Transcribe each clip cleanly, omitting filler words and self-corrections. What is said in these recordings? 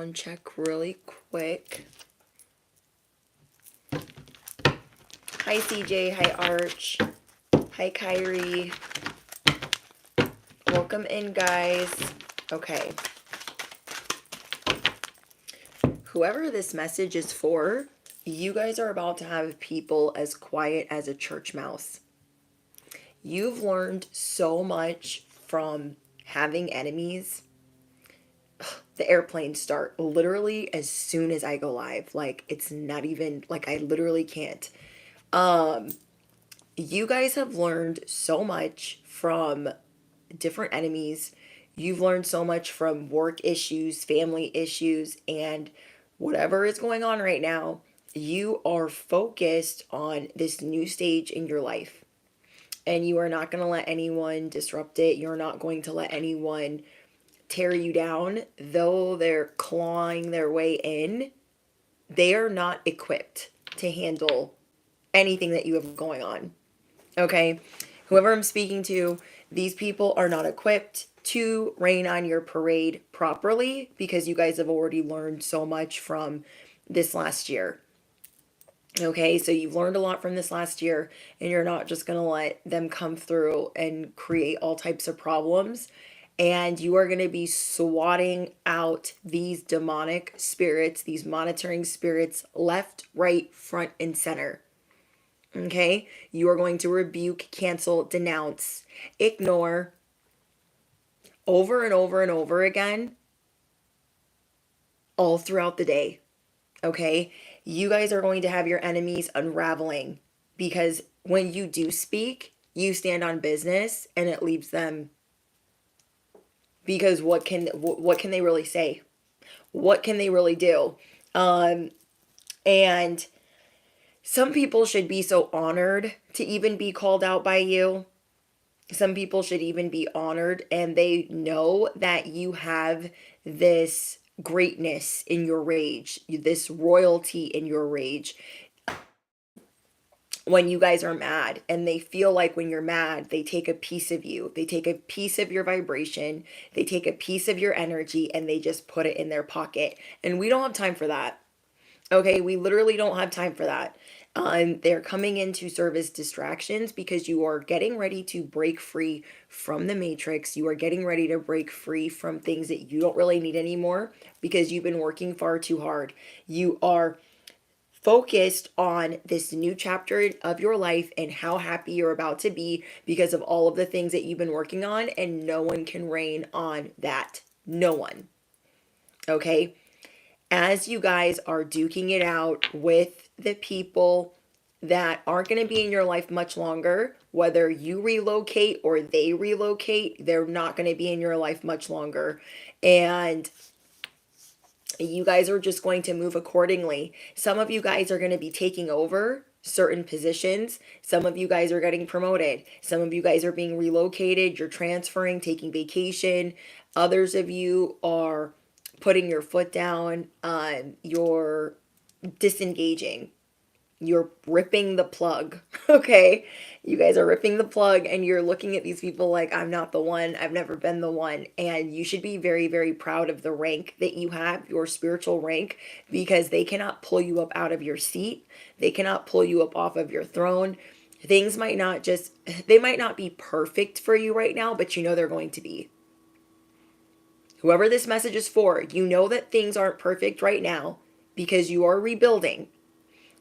sound check really quick. Hi CJ, hi Arch, hi Kyrie. Welcome in, guys. Okay. Whoever this message is for, you guys are about to have people as quiet as a church mouse. You've learned so much from having enemies. The airplanes start literally as soon as I go live. Like, it's not even, like, I literally can't. You guys have learned so much from different enemies. You've learned so much from work issues, family issues, and whatever is going on right now. You are focused on this new stage in your life, and you are not going to let anyone disrupt it. You're not going to let anyone tear you down. Though they're clawing their way in, they are not equipped to handle anything that you have going on. Okay? Whoever I'm speaking to, these people are not equipped to rain on your parade properly because you guys have already learned so much from this last year. Okay, so you've learned a lot from this last year, and you're not just going to let them come through and create all types of problems. And you are going to be swatting out these demonic spirits, these monitoring spirits, left, right, front, and center. Okay, you are going to rebuke, cancel, denounce, ignore over and over and over again, all throughout the day. Okay, you guys are going to have your enemies unraveling because when you do speak, you stand on business and it leaves them. Because what can they really say? What can they really do? And some people should be so honored to even be called out by you. Some people should even be honored, and they know that you have this greatness in your rage, this royalty in your rage. When you guys are mad, and they feel like when you're mad, they take a piece of you. They take a piece of your vibration. They take a piece of your energy, and they just put it in their pocket. And we don't have time for that. Okay, we literally don't have time for that. They're coming in to serve as distractions because you are getting ready to break free from the matrix. You are getting ready to break free from things that you don't really need anymore because you've been working far too hard. You are focused on this new chapter of your life and how happy you're about to be because of all of the things that you've been working on, and no one can reign on that. No one. Okay? As you guys are duking it out with the people that aren't going to be in your life much longer, whether you relocate or they relocate, they're not going to be in your life much longer. And you guys are just going to move accordingly. Some of you guys are going to be taking over certain positions. Some of you guys are getting promoted. Some of you guys are being relocated. You're transferring, taking vacation. Others of you are putting your foot down. You're disengaging. You're ripping the plug. Okay, you guys are ripping the plug, and you're looking at these people like, I'm not the one, I've never been the one. And you should be very, very proud of the rank that you have, your spiritual rank, because they cannot pull you up out of your seat. They cannot pull you up off of your throne. Things might not just, they might not be perfect for you right now, but you know they're going to be. Whoever this message is for, you know that things aren't perfect right now because you are rebuilding.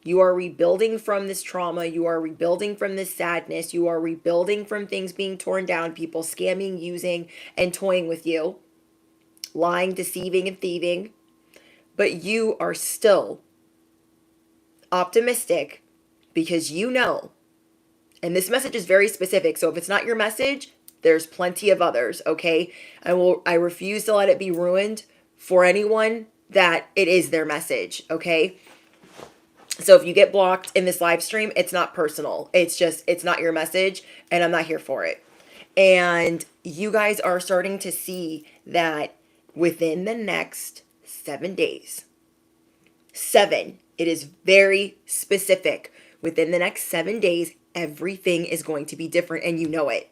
You are rebuilding from this trauma. You are rebuilding from this sadness. You are rebuilding from things being torn down, people scamming, using, and toying with you, lying, deceiving, and thieving. But you are still optimistic because you know, and this message is very specific. So if it's not your message, there's plenty of others, okay? I refuse to let it be ruined for anyone that it is their message, okay? So if you get blocked in this live stream, it's not personal. It's just, it's not your message, and I'm not here for it. And you guys are starting to see that within the next 7 days, it is very specific. Within the next 7 days, everything is going to be different, and you know it.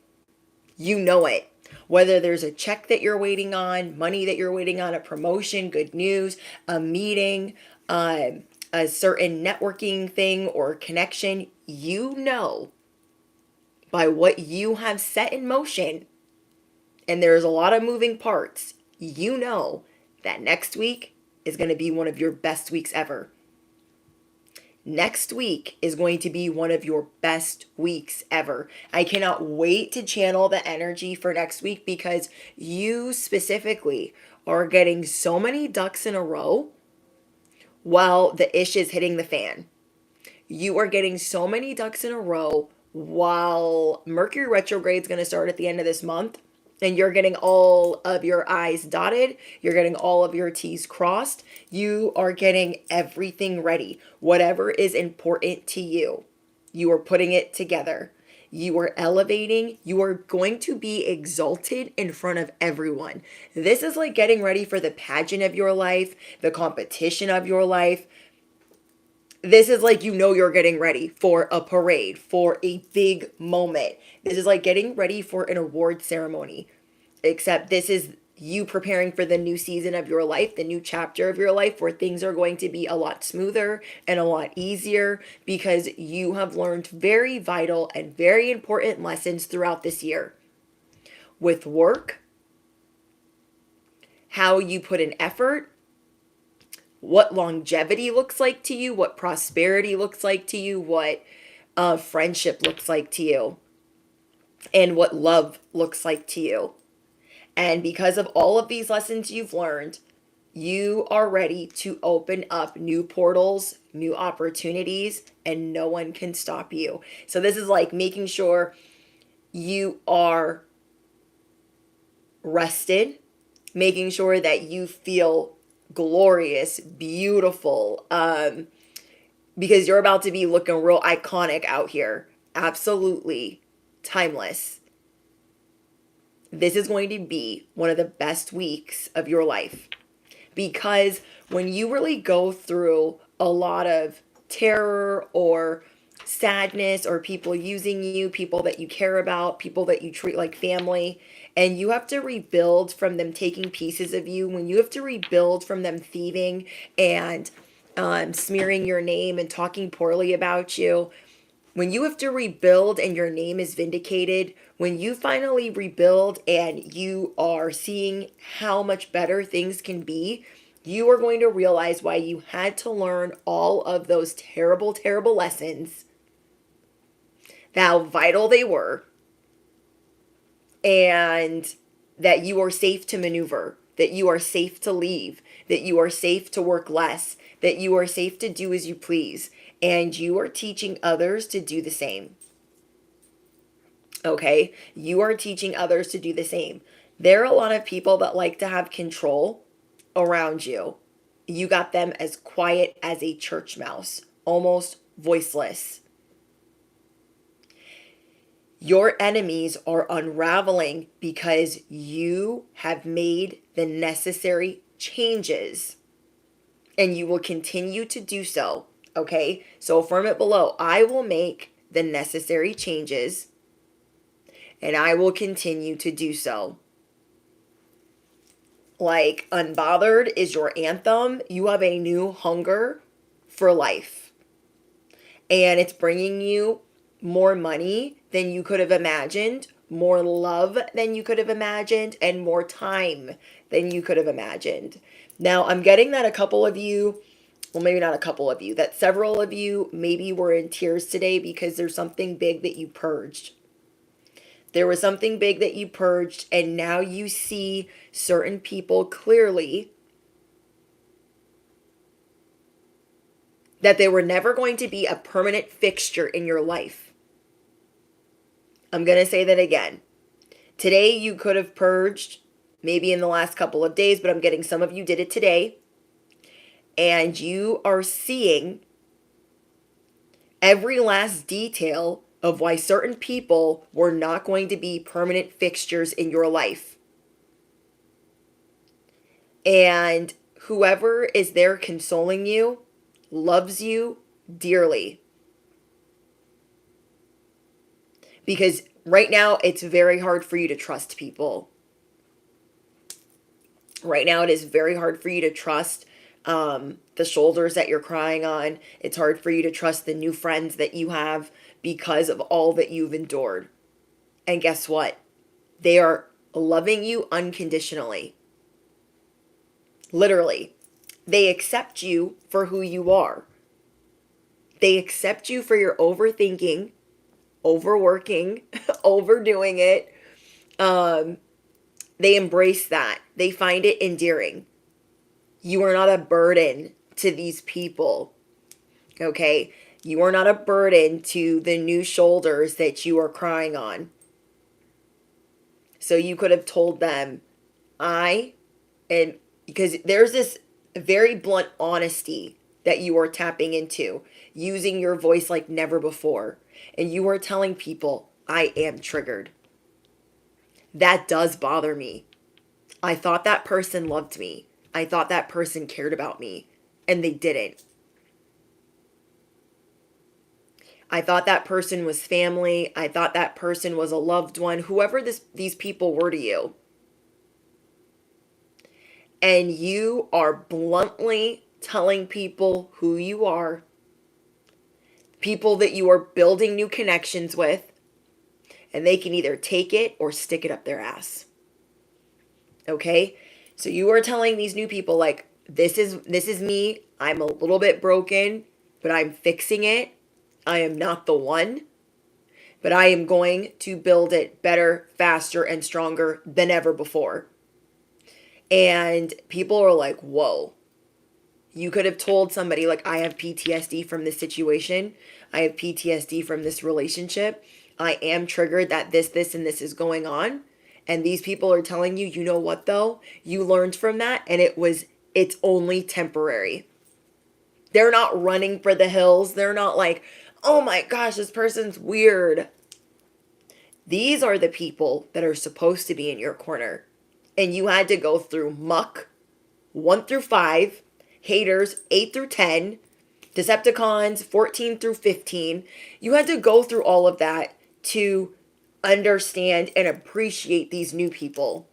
You know it. Whether there's a check that you're waiting on, money that you're waiting on, a promotion, good news, a meeting, a certain networking thing or connection, you know by what you have set in motion, and there's a lot of moving parts, you know that next week is going to be one of your best weeks ever. Next week is going to be one of your best weeks ever. I cannot wait to channel the energy for next week because you specifically are getting so many ducks in a row while the ish is hitting the fan. You are getting so many ducks in a row while Mercury retrograde is going to start at the end of this month, and you're getting all of your I's dotted, you're getting all of your T's crossed, you are getting everything ready. Whatever is important to you, you are putting it together. You are elevating. You are going to be exalted in front of everyone. This is like getting ready for the pageant of your life, the competition of your life. This is like, you're getting ready for a parade, for a big moment. This is like getting ready for an award ceremony, except this is you preparing for the new season of your life, the new chapter of your life, where things are going to be a lot smoother and a lot easier because you have learned very vital and very important lessons throughout this year. With work, how you put in effort, what longevity looks like to you, what prosperity looks like to you, what friendship looks like to you, and what love looks like to you. And because of all of these lessons you've learned, you are ready to open up new portals, new opportunities, and no one can stop you. So this is like making sure you are rested, making sure that you feel glorious, beautiful, because you're about to be looking real iconic out here. Absolutely timeless. This is going to be one of the best weeks of your life, because when you really go through a lot of terror or sadness or people using you, people that you care about, people that you treat like family, and you have to rebuild from them taking pieces of you, when you have to rebuild from them thieving and smearing your name and talking poorly about you, when you have to rebuild and your name is vindicated, when you finally rebuild and you are seeing how much better things can be, you are going to realize why you had to learn all of those terrible, terrible lessons, how vital they were, and that you are safe to maneuver, that you are safe to leave, that you are safe to work less, that you are safe to do as you please, and you are teaching others to do the same. Okay? You are teaching others to do the same. There are a lot of people that like to have control around you. You got them as quiet as a church mouse, almost voiceless. Your enemies are unraveling because you have made the necessary changes, and you will continue to do so. Okay? So affirm it below. I will make the necessary changes, and I will continue to do so. Like, Unbothered is your anthem. You have a new hunger for life, and it's bringing you more money than you could have imagined, more love than you could have imagined, and more time than you could have imagined. Now, I'm getting that a couple of you, well, maybe not a couple of you, that several of you maybe were in tears today because there's something big that you purged. There was something big that you purged, and now you see certain people clearly that they were never going to be a permanent fixture in your life. I'm going to say that again. Today you could have purged, maybe in the last couple of days, but I'm getting some of you did it today. And you are seeing every last detail of why certain people were not going to be permanent fixtures in your life. And whoever is there consoling you loves you dearly. Because Right now, it's very hard for you to trust people. Right now, it is very hard for you to trust the shoulders that you're crying on. It's hard for you to trust the new friends that you have because of all that you've endured. And guess what? They are loving you unconditionally. Literally. They accept you for who you are. They accept you for your overthinking, overworking, overdoing it. They embrace that. They find it endearing. You are not a burden to these people. Okay? You are not a burden to the new shoulders that you are crying on. So you could have told them, and because there's this very blunt honesty that you are tapping into, using your voice like never before. And you are telling people, I am triggered. That does bother me. I thought that person loved me. I thought that person cared about me, and they didn't. I thought that person was family. I thought that person was a loved one, whoever these people were to you. And you are bluntly telling people who you are, people that you are building new connections with, and they can either take it or stick it up their ass. Okay? So you are telling these new people, like, this is me. I'm a little bit broken, but I'm fixing it. I am not the one, but I am going to build it better, faster, and stronger than ever before. And people are like, whoa. You could have told somebody, like, I have PTSD from this situation. I have PTSD from this relationship. I am triggered that this, and this is going on. And these people are telling you, you know what, though? You learned from that, and it's only temporary. They're not running for the hills. They're not like, oh my gosh, this person's weird. These are the people that are supposed to be in your corner. And you had to go through muck 1 through 5, haters 8 through 10, Decepticons 14 through 15. You had to go through all of that to understand and appreciate these new people.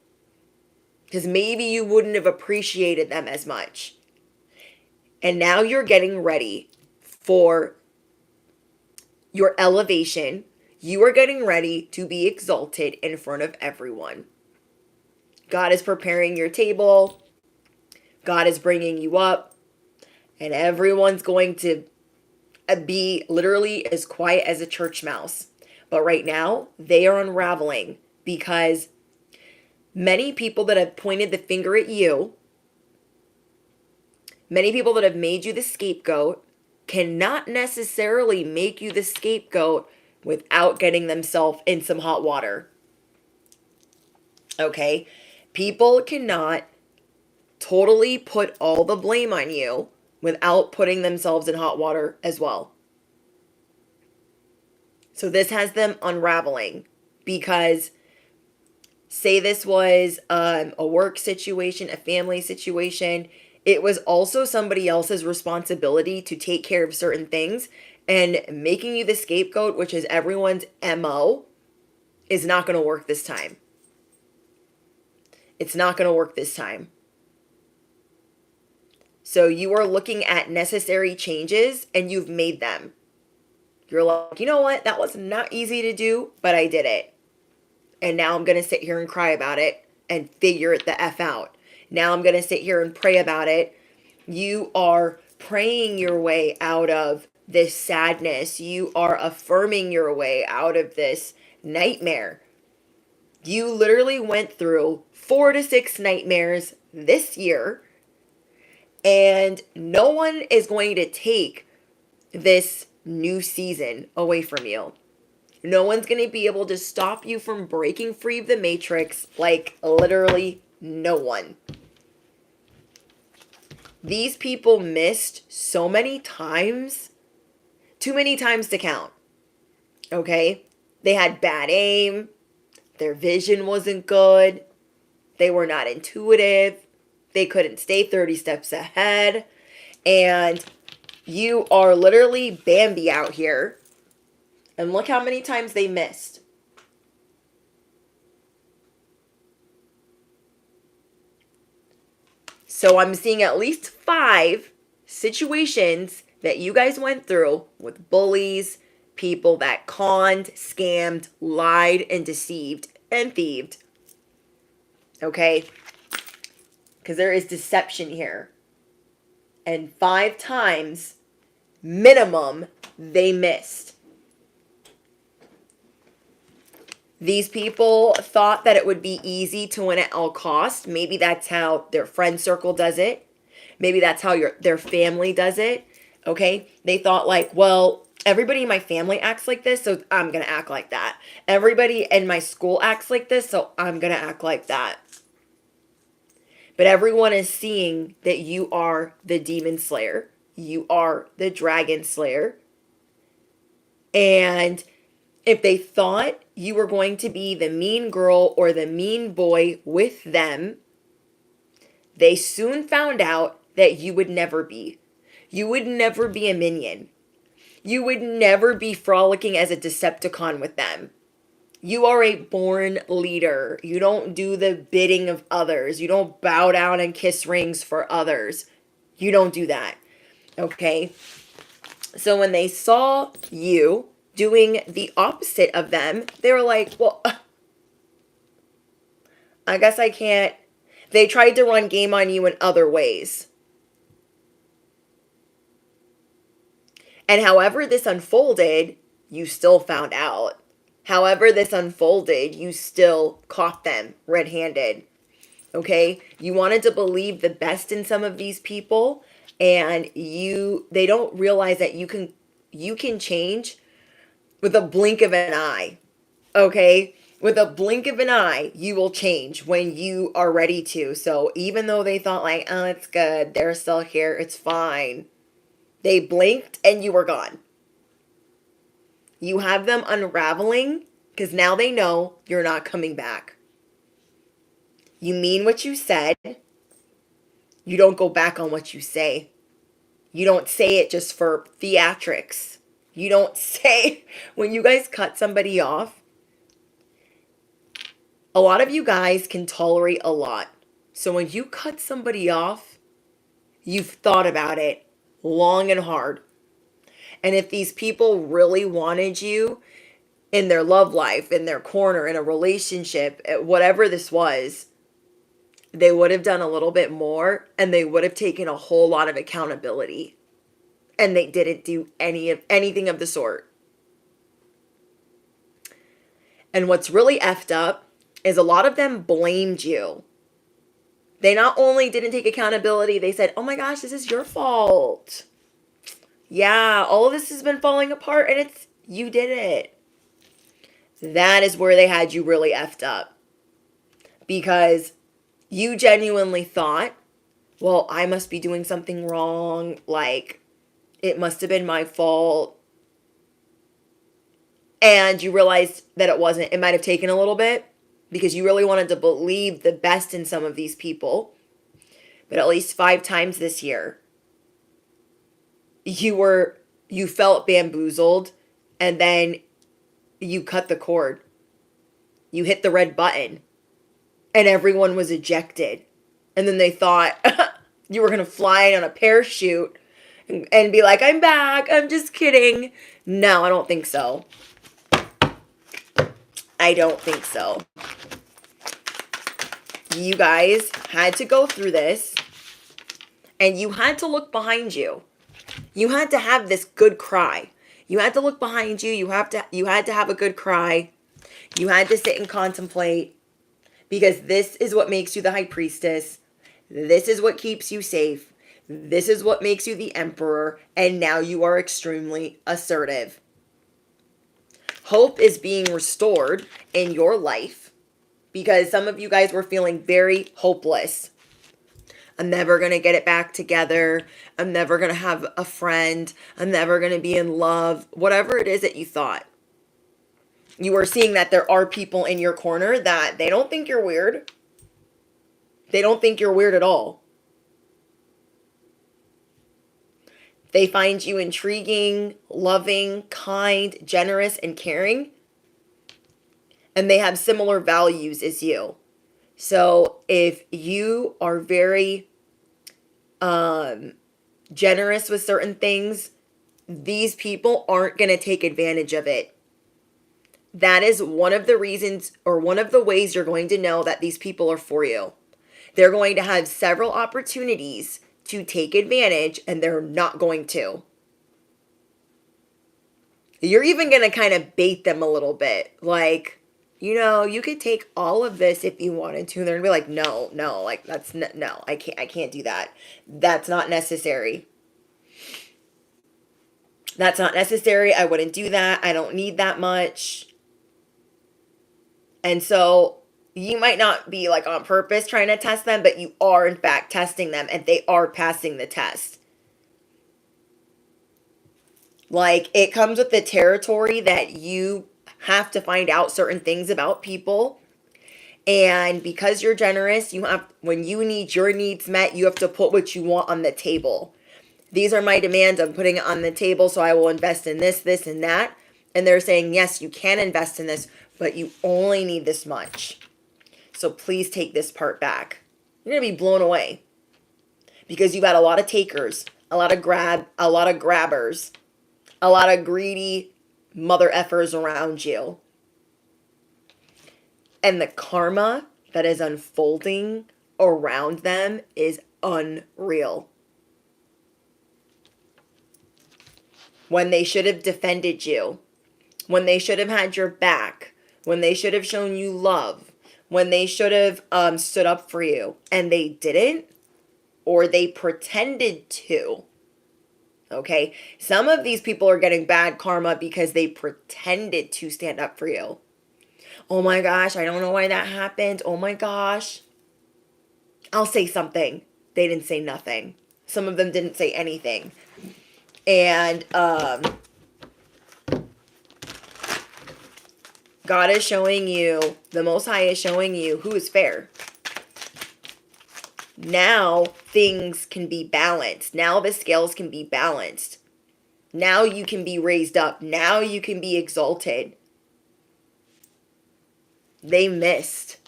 Because maybe you wouldn't have appreciated them as much. And now you're getting ready for your elevation. You are getting ready to be exalted in front of everyone. God is preparing your table. God is bringing you up. And everyone's going to be literally as quiet as a church mouse. But right now, they are unraveling because many people that have pointed the finger at you, many people that have made you the scapegoat, cannot necessarily make you the scapegoat without getting themselves in some hot water. Okay? People cannot totally put all the blame on you without putting themselves in hot water as well. So this has them unraveling because say this was a work situation, a family situation, it was also somebody else's responsibility to take care of certain things, and making you the scapegoat, which is everyone's MO, is not going to work this time. It's not going to work this time. So you are looking at necessary changes and you've made them. You're like, you know what? That was not easy to do, but I did it. And now I'm going to sit here and cry about it and figure it the F out. Now I'm going to sit here and pray about it. You are praying your way out of this sadness. You are affirming your way out of this nightmare. You literally went through 4 to 6 nightmares this year, and no one is going to take this new season away from you. No one's going to be able to stop you from breaking free of the matrix, like literally no one. These people missed so many times, too many times to count. Okay? They had bad aim. Their vision wasn't good. They were not intuitive. They couldn't stay 30 steps ahead. And you are literally Bambi out here. And look how many times they missed. So I'm seeing at least 5 situations that you guys went through with bullies, people that conned, scammed, lied, and deceived, and thieved. Okay? Because there is deception here. And 5 times minimum they missed. These people thought that it would be easy to win at all costs. Maybe that's how their friend circle does it. Maybe that's how their family does it. Okay? They thought like, well, everybody in my family acts like this, so I'm going to act like that. Everybody in my school acts like this, so I'm going to act like that. But everyone is seeing that you are the demon slayer. You are the dragon slayer. And if they thought you were going to be the mean girl or the mean boy with them, they soon found out that you would never be. You would never be a minion. You would never be frolicking as a Decepticon with them. You are a born leader. You don't do the bidding of others. You don't bow down and kiss rings for others. You don't do that. Okay? So when they saw you doing the opposite of them, they were like, well, I guess I can't. They tried to run game on you in other ways. And however this unfolded, you still found out. However this unfolded, you still caught them red-handed. Okay? You wanted to believe the best in some of these people, and they don't realize that you can change with a blink of an eye. Okay? With a blink of an eye, you will change when you are ready to. So even though they thought like, oh, it's good, they're still here, it's fine. They blinked and you were gone. You have them unraveling because now they know you're not coming back. You mean what you said. You don't go back on what you say. You don't say it just for theatrics. You don't say, when you guys cut somebody off, a lot of you guys can tolerate a lot. So when you cut somebody off, you've thought about it long and hard. And if these people really wanted you in their love life, in their corner, in a relationship, whatever this was, they would have done a little bit more and they would have taken a whole lot of accountability. And they didn't do anything of the sort. And what's really effed up is a lot of them blamed you. They not only didn't take accountability, they said, oh my gosh, this is your fault. Yeah, all of this has been falling apart and you did it. That is where they had you really effed up. Because you genuinely thought, well, I must be doing something wrong. Like, it must have been my fault. And you realized that it wasn't. It might have taken a little bit because you really wanted to believe the best in some of these people. But at least 5 times this year, you felt bamboozled and then you cut the cord. You hit the red button and everyone was ejected. And then they thought you were going to fly on a parachute and be like, I'm back. I'm just kidding. No, I don't think so. I don't think so. You guys had to go through this and you had to look behind you. You had to have this good cry. You had to look behind you. You had to have a good cry. You had to sit and contemplate because this is what makes you the high priestess. This is what keeps you safe. This is what makes you the emperor. And now you are extremely assertive. Hope is being restored in your life because some of you guys were feeling very hopeless. I'm never going to get it back together. I'm never going to have a friend. I'm never going to be in love. Whatever it is that you thought. You are seeing that there are people in your corner that they don't think you're weird. They don't think you're weird at all. They find you intriguing, loving, kind, generous, and caring. And they have similar values as you. So if you are very generous with certain things, these people aren't going to take advantage of it. That is one of the reasons, or one of the ways you're going to know that these people are for you. They're going to have several opportunities to take advantage, and they're not going to. You're even going to kind of bait them a little bit. Like, you could take all of this if you wanted to. And they're going to be like, no, like that's no, I can't do that. That's not necessary. That's not necessary. I wouldn't do that. I don't need that much. And so you might not be like on purpose trying to test them, but you are in fact testing them, and they are passing the test. Like, it comes with the territory that you have to find out certain things about people. And because you're generous, when you need your needs met, you have to put what you want on the table. These are my demands. I'm putting it on the table, so I will invest in this, this, and that. And they're saying, yes, you can invest in this, but you only need this much. So please take this part back. You're going to be blown away. Because you've got a lot of takers, a lot of grabbers, a lot of greedy mother effers around you. And the karma that is unfolding around them is unreal. When they should have defended you, when they should have had your back, when they should have shown you love, when they should have stood up for you, and they didn't, or they pretended to. Okay? Some of these people are getting bad karma because they pretended to stand up for you. Oh my gosh, I don't know why that happened. Oh my gosh. I'll say something. They didn't say nothing. Some of them didn't say anything. And God is showing you, the Most High is showing you who is fair. Now things can be balanced. Now the scales can be balanced. Now you can be raised up. Now you can be exalted. They missed.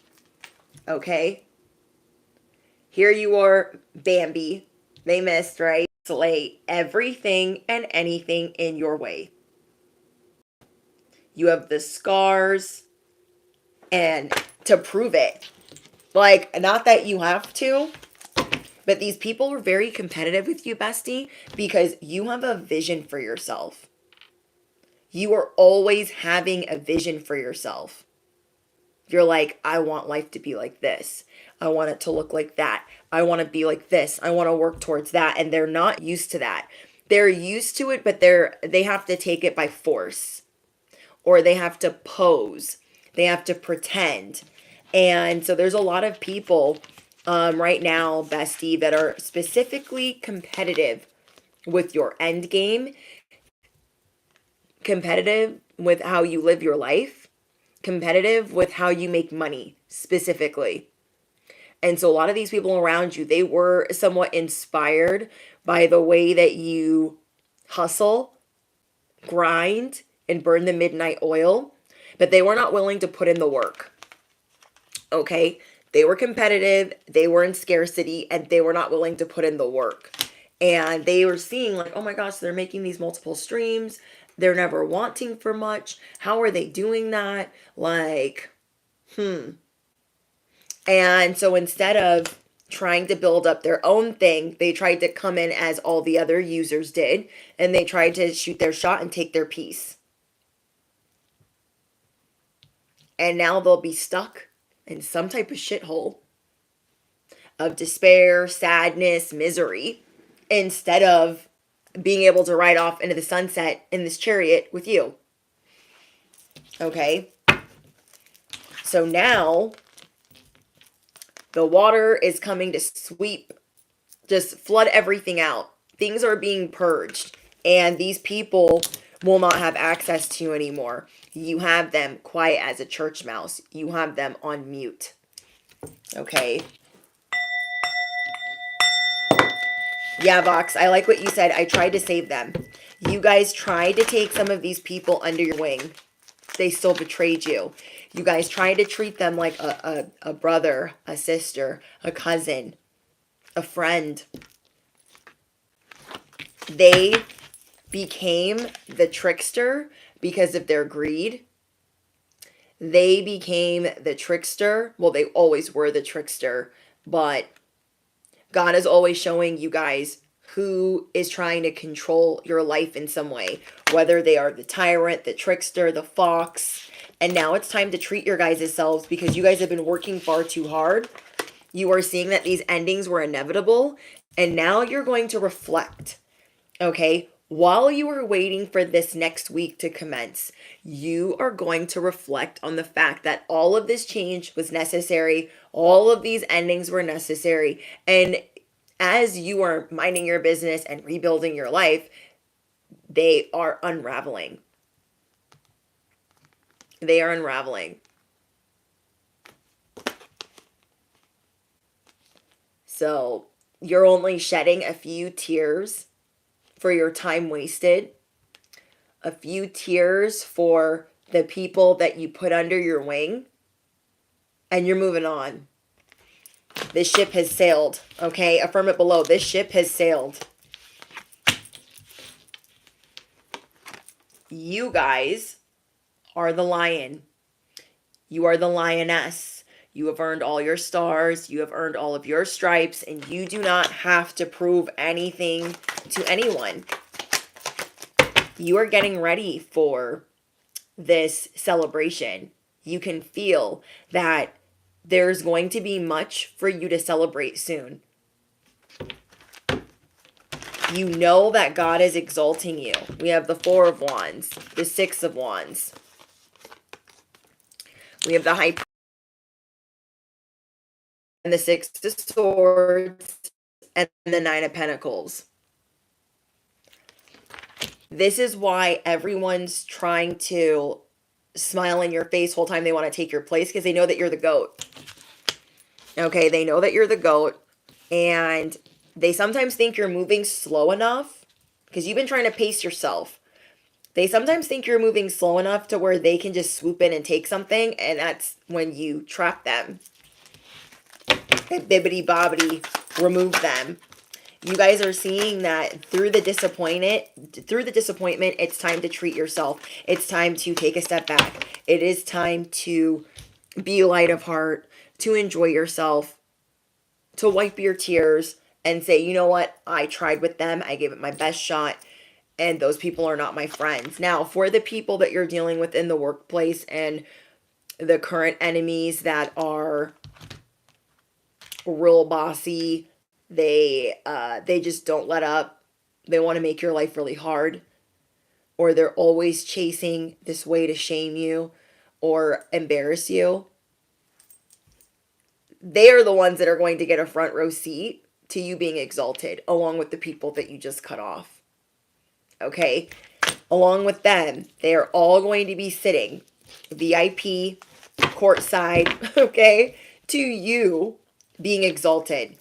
Okay? Here you are, Bambi. They missed, right? Slay everything and anything in your way. You have the scars, and to prove it. Like, not that you have to, but these people are very competitive with you, bestie, because you have a vision for yourself. You are always having a vision for yourself. You're like, I want life to be like this. I want it to look like that. I want to be like this. I want to work towards that. And they're not used to that. They're used to it, but they have to take it by force. Or they have to pose. They have to pretend. And so there's a lot of people right now, bestie, that are specifically competitive with your end game. Competitive with how you live your life. Competitive with how you make money, specifically. And so a lot of these people around you, they were somewhat inspired by the way that you hustle, grind, and burn the midnight oil, but they were not willing to put in the work. Okay? They were competitive, they were in scarcity, and they were not willing to put in the work. And they were seeing like, oh my gosh, they're making these multiple streams. They're never wanting for much. How are they doing that? Like, And so instead of trying to build up their own thing, they tried to come in as all the other users did, and they tried to shoot their shot and take their piece. And now they'll be stuck in some type of shithole of despair, sadness, misery, instead of being able to ride off into the sunset in this chariot with you. Okay? So now the water is coming to sweep, just flood everything out. Things are being purged, and these people will not have access to you anymore. You have them quiet as a church mouse. You have them on mute. Okay? Yeah, Vox, I like what you said. I tried to save them. You guys tried to take some of these people under your wing. They still betrayed you. You guys tried to treat them like a brother, a sister, a cousin, a friend. They became the trickster because of their greed. They became the trickster. Well, they always were the trickster, but God is always showing you guys who is trying to control your life in some way, whether they are the tyrant, the trickster, the fox. And now it's time to treat your guys' selves because you guys have been working far too hard. You are seeing that these endings were inevitable, and now you're going to reflect. Okay, while you are waiting for this next week to commence, you are going to reflect on the fact that all of this change was necessary, all of these endings were necessary, and as you are minding your business and rebuilding your life, they are unraveling. They are unraveling. So you're only shedding a few tears for your time wasted, a few tears for the people that you put under your wing, and you're moving on. This ship has sailed, okay? Affirm it below. This ship has sailed. You guys are the lion. You are the lioness. You have earned all your stars. You have earned all of your stripes, and you do not have to prove anything to anyone. You are getting ready for this celebration. You can feel that there's going to be much for you to celebrate soon. You know that God is exalting you. We have the Four of Wands, the Six of Wands. We have the High and the Six of Swords and the Nine of Pentacles. This is why everyone's trying to smile in your face whole time they want to take your place, because they know that you're the GOAT. Okay, they know that you're the GOAT, and they sometimes think you're moving slow enough because you've been trying to pace yourself. They sometimes think you're moving slow enough to where they can just swoop in and take something, and that's when you trap them. And bibbity bobbity, remove them. You guys are seeing that through the disappointment, it's time to treat yourself. It's time to take a step back. It is time to be light of heart, to enjoy yourself, to wipe your tears and say, you know what? I tried with them. I gave it my best shot. And those people are not my friends. Now, for the people that you're dealing with in the workplace and the current enemies that are real bossy, they just don't let up. They want to make your life really hard, or they're always chasing this way to shame you or embarrass you. They are the ones that are going to get a front row seat to you being exalted, along with the people that you just cut off. Okay? Along with them, they are all going to be sitting VIP, courtside, okay, to you being exalted.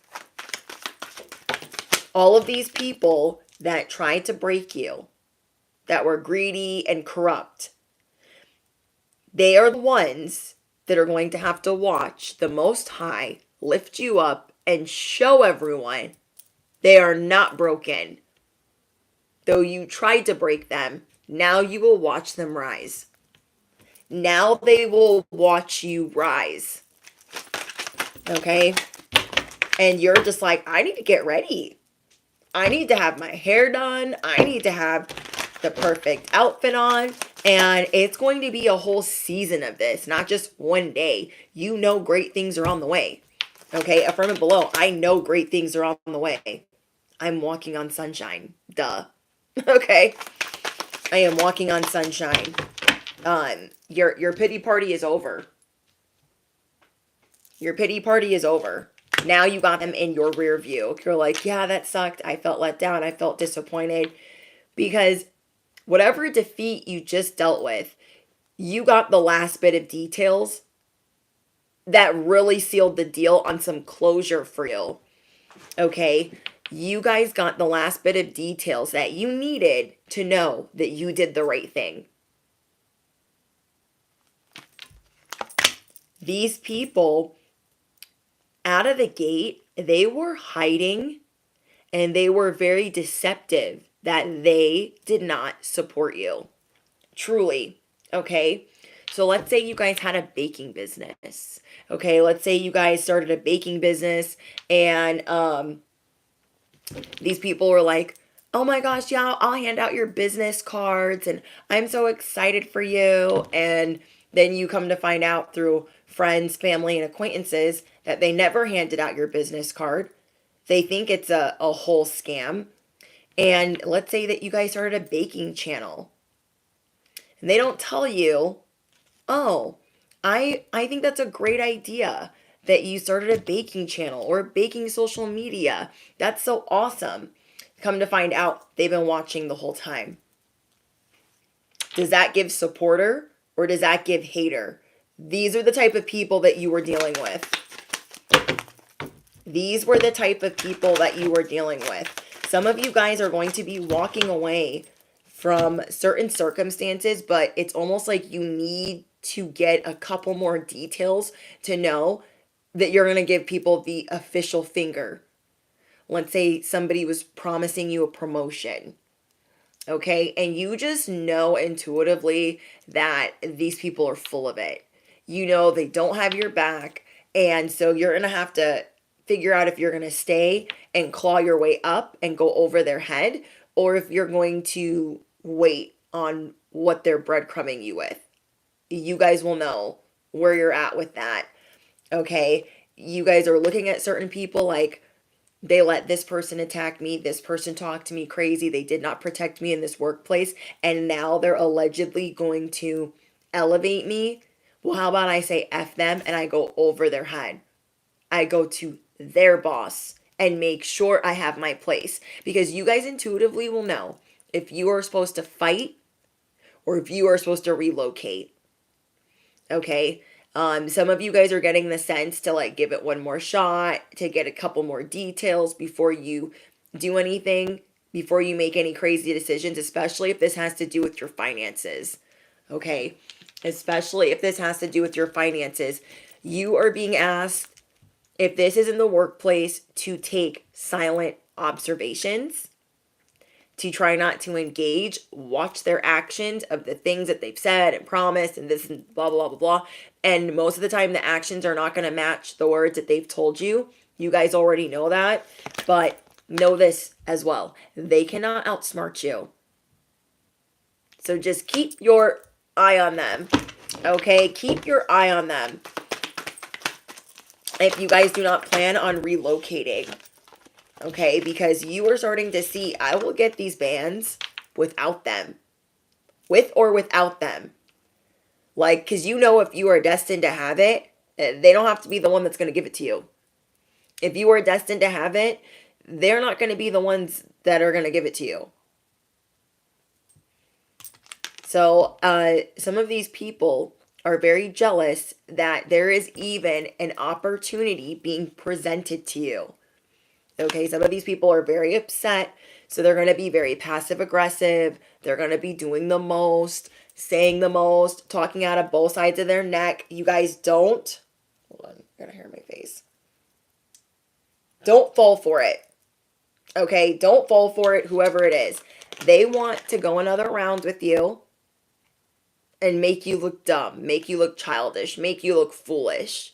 All of these people that tried to break you, that were greedy and corrupt, they are the ones that are going to have to watch the Most High lift you up and show everyone they are not broken. Though you tried to break them, now you will watch them rise. Now they will watch you rise. Okay? And you're just like, I need to get ready. I need to have my hair done. I need to have the perfect outfit on. And it's going to be a whole season of this, not just one day. You know great things are on the way. Okay? Affirm it below. I know great things are on the way. I'm walking on sunshine. Duh. Okay? I am walking on sunshine. Your pity party is over. Your pity party is over. Now you got them in your rear view. You're like, yeah, that sucked. I felt let down. I felt disappointed. Because whatever defeat you just dealt with, you got the last bit of details that really sealed the deal on some closure for you. Okay? You guys got the last bit of details that you needed to know that you did the right thing. These people, out of the gate, they were hiding and they were very deceptive that they did not support you. Truly. Okay. So let's say you guys had a baking business. Okay. Let's say you guys started a baking business and these people were like, oh my gosh, yeah, I'll hand out your business cards and I'm so excited for you. And then you come to find out through friends, family, and acquaintances that they never handed out your business card. They think it's a whole scam. And let's say that you guys started a baking channel and they don't tell you, oh, I think that's a great idea that you started a baking channel or baking social media. That's so awesome. Come to find out, they've been watching the whole time. Does that give supporter or does that give hater? These are the type of people that you were dealing with. These were the type of people that you were dealing with. Some of you guys are going to be walking away from certain circumstances, but it's almost like you need to get a couple more details to know that you're going to give people the official finger. Let's say somebody was promising you a promotion, okay? And you just know intuitively that these people are full of it. You know they don't have your back, and so you're going to have to figure out if you're going to stay and claw your way up and go over their head, or if you're going to wait on what they're breadcrumbing you with. You guys will know where you're at with that, okay? You guys are looking at certain people like, they let this person attack me, this person talk to me crazy, they did not protect me in this workplace, and now they're allegedly going to elevate me. Well, how about I say F them and I go over their head? I go to their boss and make sure I have my place, because you guys intuitively will know if you are supposed to fight or if you are supposed to relocate. Okay. Some of you guys are getting the sense to like give it one more shot, to get a couple more details before you do anything, before you make any crazy decisions, especially if this has to do with your finances. Okay. Especially if this has to do with your finances. You are being asked, if this is in the workplace, to take silent observations, to try not to engage, watch their actions of the things that they've said and promised and this and blah, blah, blah, blah. And most of the time, the actions are not going to match the words that they've told you. You guys already know that, but know this as well. They cannot outsmart you. So just keep your eye on them, okay? Keep your eye on them. If you guys do not plan on relocating, okay, because you are starting to see, I will get these bands without them, with or without them. Like, because you know if you are destined to have it, they don't have to be the one that's going to give it to you. If you are destined to have it, they're not going to be the ones that are going to give it to you. So some of these people are very jealous that there is even an opportunity being presented to you. Okay, some of these people are very upset, so they're going to be very passive aggressive. They're going to be doing the most, saying the most, talking out of both sides of their neck. You guys don't, hold on, I got hair in my face. Don't fall for it. Okay, don't fall for it, whoever it is. They want to go another round with you and make you look dumb, make you look childish, make you look foolish.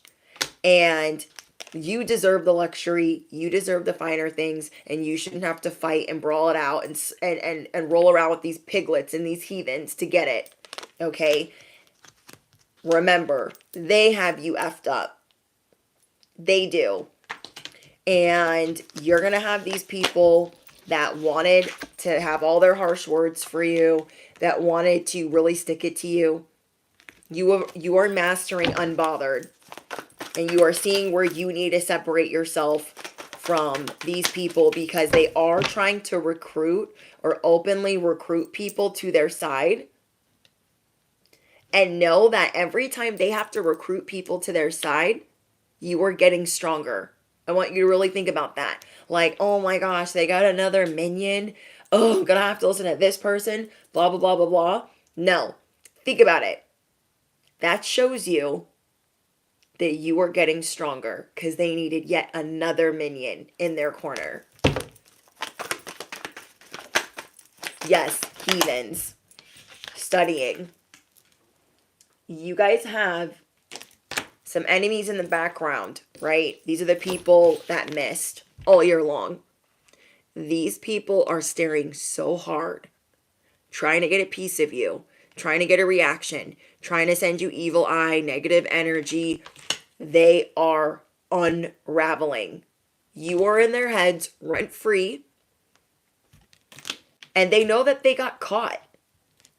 And you deserve the luxury, you deserve the finer things, and you shouldn't have to fight and brawl it out and roll around with these piglets and these heathens to get it. Okay? Remember, they have you effed up. They do. And you're going to have these people that wanted to have all their harsh words for you, that wanted to really stick it to you. You are mastering unbothered. And you are seeing where you need to separate yourself from these people, because they are trying to recruit or openly recruit people to their side. And know that every time they have to recruit people to their side, you are getting stronger. I want you to really think about that. Like, oh my gosh, they got another minion. Oh, I'm going to have to listen to this person. Blah, blah, blah, blah, blah. No. Think about it. That shows you that you are getting stronger, because they needed yet another minion in their corner. Yes, heathens. Studying. You guys have some enemies in the background, right? These are the people that missed all year long. These people are staring so hard, trying to get a piece of you, trying to get a reaction, trying to send you evil eye, negative energy. They are unraveling. You are in their heads rent free, and they know that they got caught.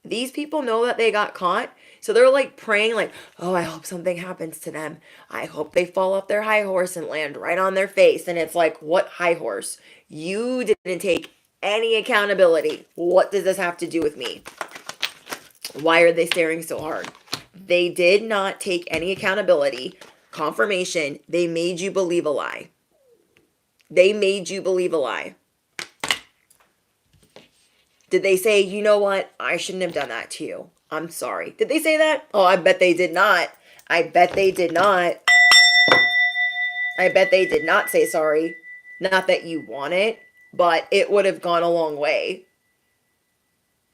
These people know that they got caught. So they're like praying, like, oh, I hope something happens to them. I hope they fall off their high horse and land right on their face. And it's like, what high horse? You didn't take any accountability. What does this have to do with me? Why are they staring so hard? They did not take any accountability. Confirmation. They made you believe a lie. They made you believe a lie. Did they say, you know what? I shouldn't have done that to you. I'm sorry. Did they say that? Oh, I bet they did not. I bet they did not. I bet they did not say sorry. Not that you want it, but it would have gone a long way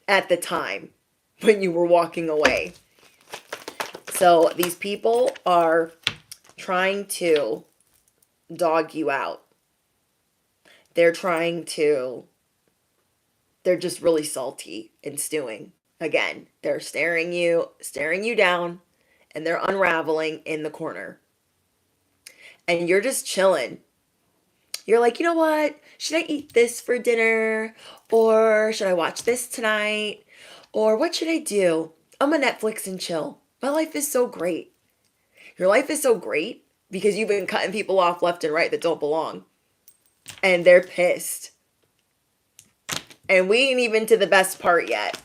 at the time when you were walking away. So these people are trying to dog you out. They're just really salty and stewing. Again, they're staring you down, and they're unraveling in the corner. And you're just chilling. You're like, you know what? Should I eat this for dinner? Or should I watch this tonight? Or what should I do? I'm gonna Netflix and chill. My life is so great. Your life is so great because you've been cutting people off left and right that don't belong. And they're pissed. And we ain't even to the best part yet.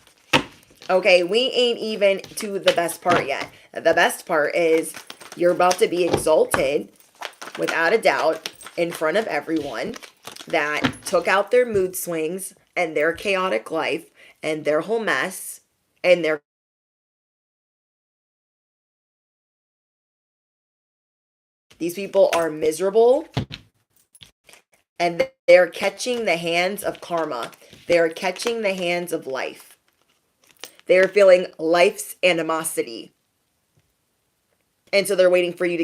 Okay, we ain't even to the best part yet. The best part is you're about to be exalted, without a doubt, in front of everyone that took out their mood swings and their chaotic life and their whole mess and their these people are miserable, and they're catching the hands of karma. They're catching the hands of life. They're feeling life's animosity. And so they're waiting for you to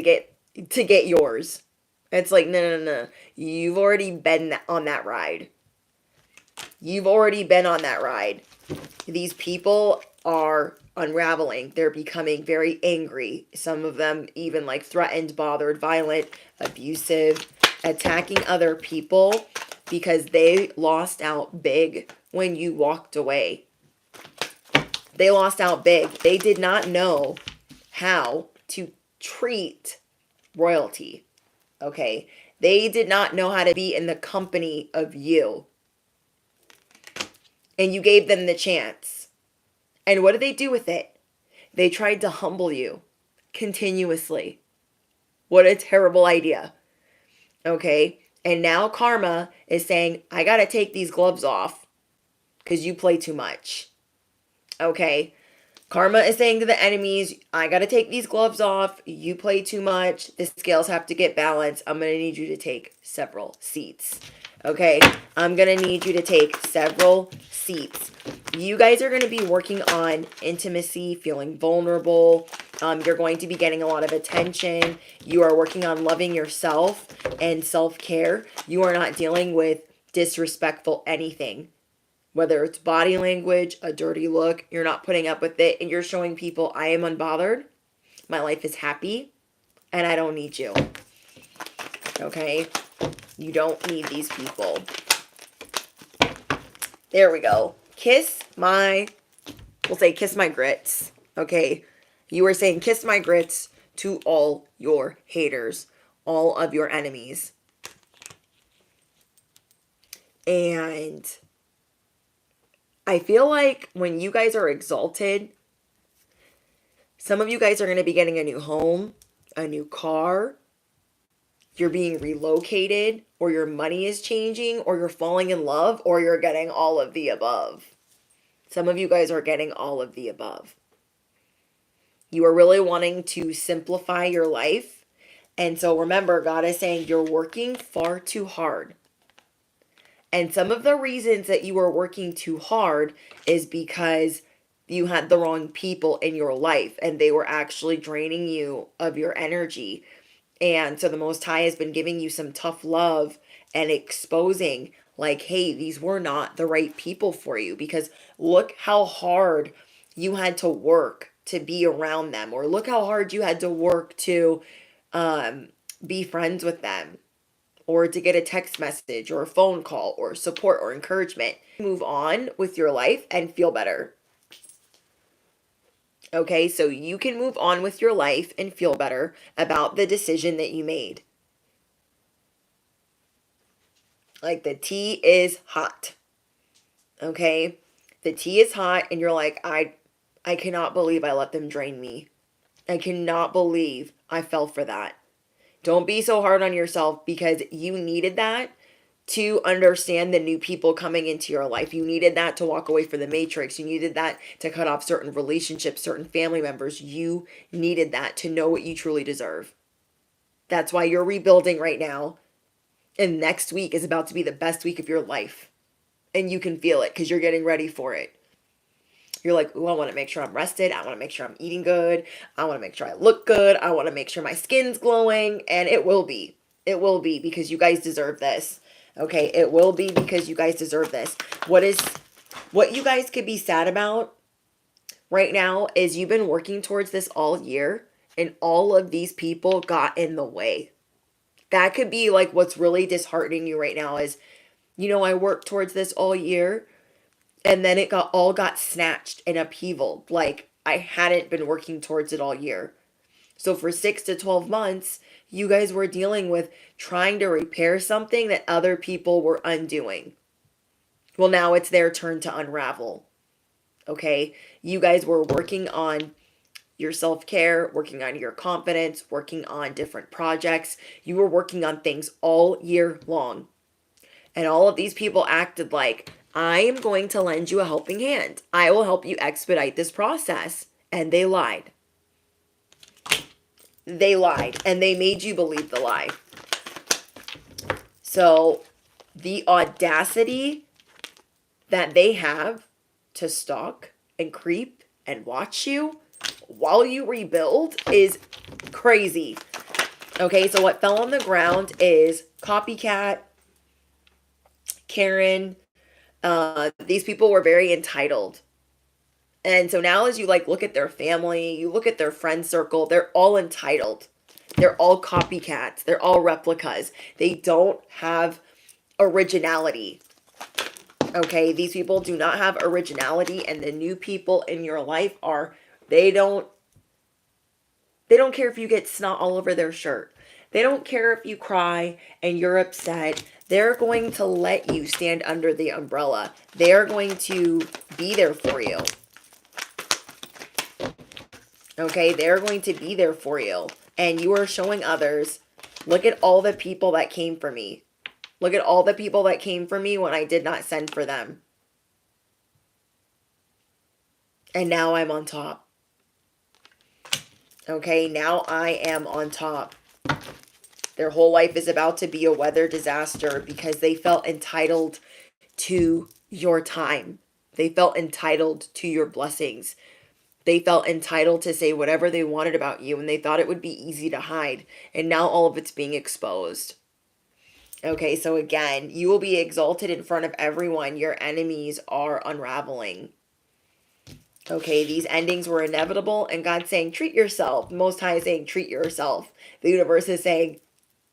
get yours. It's like, no. You've already been on that ride. You've already been on that ride. These people are unraveling. They're becoming very angry. Some of them even like threatened, bothered, violent, abusive, attacking other people because they lost out big when you walked away. They lost out big. They did not know how to treat royalty. Okay? They did not know how to be in the company of you. And you gave them the chance. And what did they do with it? They tried to humble you continuously. What a terrible idea. Okay? And now karma is saying, I got to take these gloves off because you play too much. Okay? Karma is saying to the enemies, I got to take these gloves off. You play too much. The scales have to get balanced. I'm going to need you to take several seats. Okay? I'm going to need you to take several seats. You guys are going to be working on intimacy, feeling vulnerable. You're going to be getting a lot of attention. You are working on loving yourself and self-care. You are not dealing with disrespectful anything. Whether it's body language, a dirty look, you're not putting up with it, and you're showing people, I am unbothered, my life is happy, and I don't need you. Okay? You don't need these people. There we go. We'll say kiss my grits. Okay? You are saying kiss my grits to all your haters, all of your enemies. And I feel like when you guys are exalted, some of you guys are going to be getting a new home, a new car, you're being relocated, or your money is changing, or you're falling in love, or you're getting all of the above. Some of you guys are getting all of the above. You are really wanting to simplify your life. And so remember, God is saying you're working far too hard. And some of the reasons that you were working too hard is because you had the wrong people in your life and they were actually draining you of your energy. And so the Most High has been giving you some tough love and exposing, like, hey, these were not the right people for you, because look how hard you had to work to be around them, or look how hard you had to work to um, be friends with them, or to get a text message or a phone call or support or encouragement. Move on with your life and feel better. Okay, so you can move on with your life and feel better about the decision that you made. Like, the tea is hot. Okay? The tea is hot and you're like, I cannot believe I let them drain me. I cannot believe I fell for that. Don't be so hard on yourself, because you needed that to understand the new people coming into your life. You needed that to walk away from the matrix. You needed that to cut off certain relationships, certain family members. You needed that to know what you truly deserve. That's why you're rebuilding right now. And next week is about to be the best week of your life. And you can feel it because you're getting ready for it. You're like, ooh, I want to make sure I'm rested. I want to make sure I'm eating good. I want to make sure I look good. I want to make sure my skin's glowing. And it will be. It will be, because you guys deserve this. Okay, it will be because you guys deserve this. What you guys could be sad about right now is you've been working towards this all year and all of these people got in the way. That could be like what's really disheartening you right now is, I worked towards this all year and then it got snatched and upheaval. Like, I hadn't been working towards it all year. So for 6 to 12 months, you guys were dealing with trying to repair something that other people were undoing. Well, now it's their turn to unravel. Okay? You guys were working on your self-care, working on your confidence, working on different projects. You were working on things all year long. And all of these people acted like, I am going to lend you a helping hand. I will help you expedite this process. And they lied. They lied. And they made you believe the lie. So the audacity that they have to stalk and creep and watch you while you rebuild is crazy. Okay, so what fell on the ground is copycat, Karen. These people were very entitled. And so now as you look at their family, you look at their friend circle, they're all entitled. They're all copycats. They're all replicas. They don't have originality. Okay, these people do not have originality, and the new people in your life they don't care if you get snot all over their shirt. They don't care if you cry and you're upset. They're going to let you stand under the umbrella. They're going to be there for you. Okay, they're going to be there for you. And you are showing others, look at all the people that came for me. Look at all the people that came for me when I did not send for them. And now I'm on top. Okay, now I am on top. Their whole life is about to be a weather disaster because they felt entitled to your time. They felt entitled to your blessings. They felt entitled to say whatever they wanted about you, and they thought it would be easy to hide. And now all of it's being exposed. Okay, so again, you will be exalted in front of everyone. Your enemies are unraveling. Okay, these endings were inevitable, and God's saying, treat yourself. The Most High is saying, treat yourself. The universe is saying,